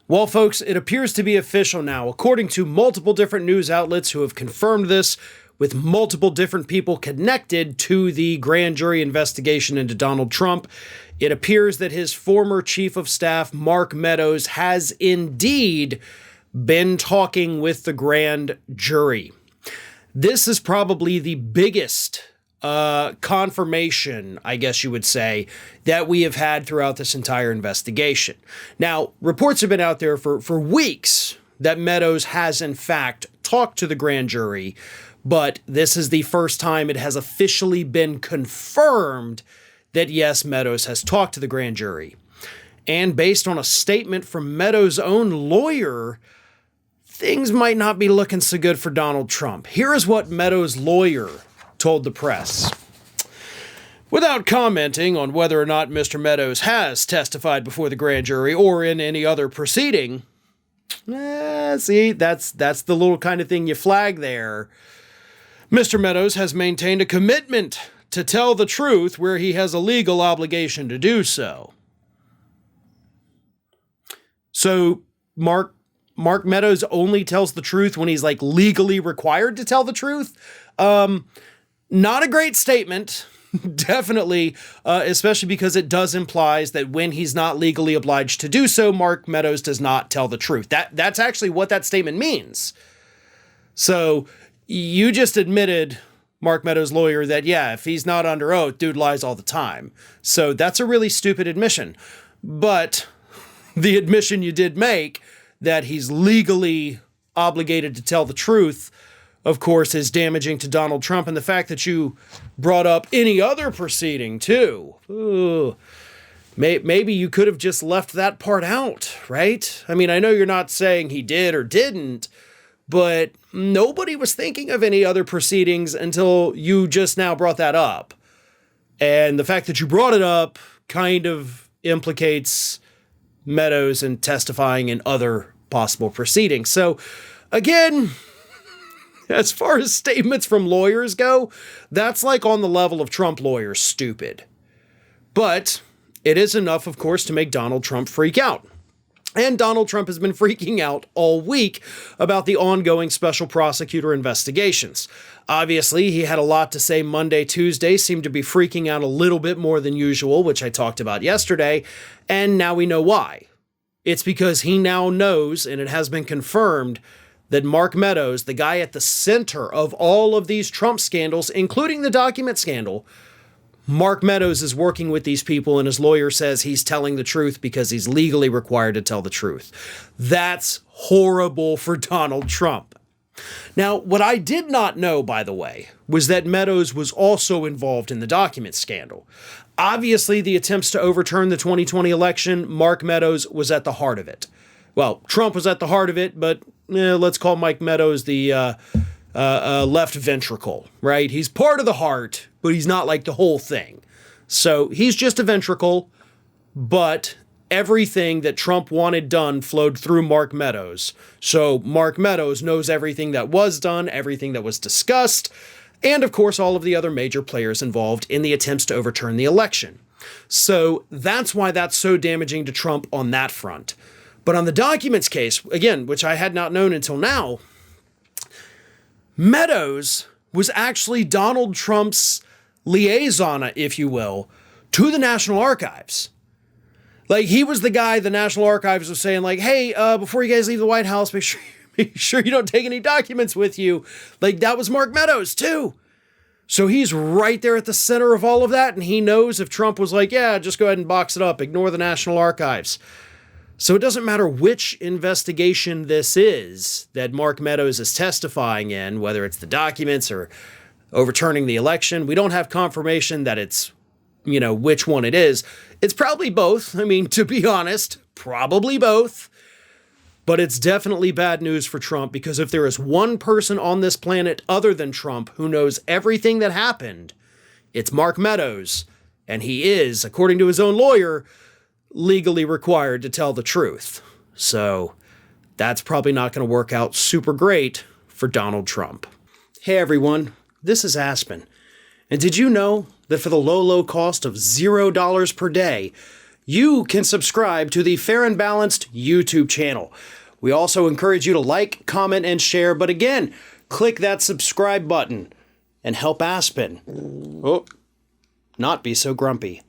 Well, folks, it appears to be official now. According to multiple different news outlets who have confirmed this, with multiple different people connected to the grand jury investigation into Donald Trump, it appears that his former chief of staff, Mark Meadows, has indeed been talking with the grand jury. This is probably the biggest confirmation, I guess you would say, that we have had throughout this entire investigation. Now, reports have been out there for weeks that Meadows has in fact talked to the grand jury, but this is the first time it has officially been confirmed that yes, Meadows has talked to the grand jury. And based on a statement from Meadows' own lawyer, things might not be looking so good for Donald Trump. Here is what Meadows' lawyer told the press. Without commenting on whether or not Mr. Meadows has testified before the grand jury or in any other proceeding, see, that's the little kind of thing you flag there. Mr. Meadows has maintained a commitment to tell the truth where he has a legal obligation to do so. So Mark Meadows only tells the truth when he's like legally required to tell the truth. Not a great statement, definitely, especially because it does implies that when he's not legally obliged to do so, Mark Meadows does not tell the truth. That's actually what that statement means. So you just admitted, Mark Meadows' lawyer, that yeah, if he's not under oath, dude lies all the time. So that's a really stupid admission. But the admission you did make, that he's legally obligated to tell the truth, of course, is damaging to Donald Trump. And the fact that you brought up any other proceeding, too. Ooh, maybe you could have just left that part out, right? I mean, I know you're not saying he did or didn't, but nobody was thinking of any other proceedings until you just now brought that up. And the fact that you brought it up kind of implicates Meadows in testifying in other possible proceedings. So, again, as far as statements from lawyers go, that's like on the level of Trump lawyers stupid. But it is enough, of course, to make Donald Trump freak out. And Donald Trump has been freaking out all week about the ongoing special prosecutor investigations. Obviously, he had a lot to say Monday, Tuesday, seemed to be freaking out a little bit more than usual, which I talked about yesterday, and now we know why. It's because he now knows, and it has been confirmed, that Mark Meadows, the guy at the center of all of these Trump scandals, including the document scandal, Mark Meadows is working with these people, and his lawyer says he's telling the truth because he's legally required to tell the truth. That's horrible for Donald Trump. Now, what I did not know, by the way, was that Meadows was also involved in the document scandal. Obviously, the attempts to overturn the 2020 election, Mark Meadows was at the heart of it. Well, Trump was at the heart of it, but let's call Mike Meadows the left ventricle, right? He's part of the heart, but he's not like the whole thing. So he's just a ventricle, but everything that Trump wanted done flowed through Mark Meadows. So Mark Meadows knows everything that was done, everything that was discussed, and of course all of the other major players involved in the attempts to overturn the election. So that's why that's so damaging to Trump on that front. But on the documents case, again, which I had not known until now, Meadows was actually Donald Trump's liaison, if you will, to the National Archives. Like, he was the guy the National Archives was saying, like, hey, before you guys leave the White House, make sure you don't take any documents with you. Like, that was Mark Meadows, too. So he's right there at the center of all of that, and he knows if Trump was like, yeah, just go ahead and box it up, ignore the National Archives. So it doesn't matter which investigation this is that Mark Meadows is testifying in, whether it's the documents or overturning the election. We don't have confirmation that it's, which one it is. It's probably both. I mean, to be honest, probably both. But it's definitely bad news for Trump, because if there is one person on this planet other than Trump who knows everything that happened, it's Mark Meadows. And he is, according to his own lawyer, legally required to tell the truth. So that's probably not going to work out super great for Donald Trump. Hey everyone, this is Aspen. And did you know that for the low cost of $0 per day, you can subscribe to the Fair and Balanced YouTube channel. We also encourage you to like, comment, and share, but again, click that subscribe button and help Aspen not be so grumpy.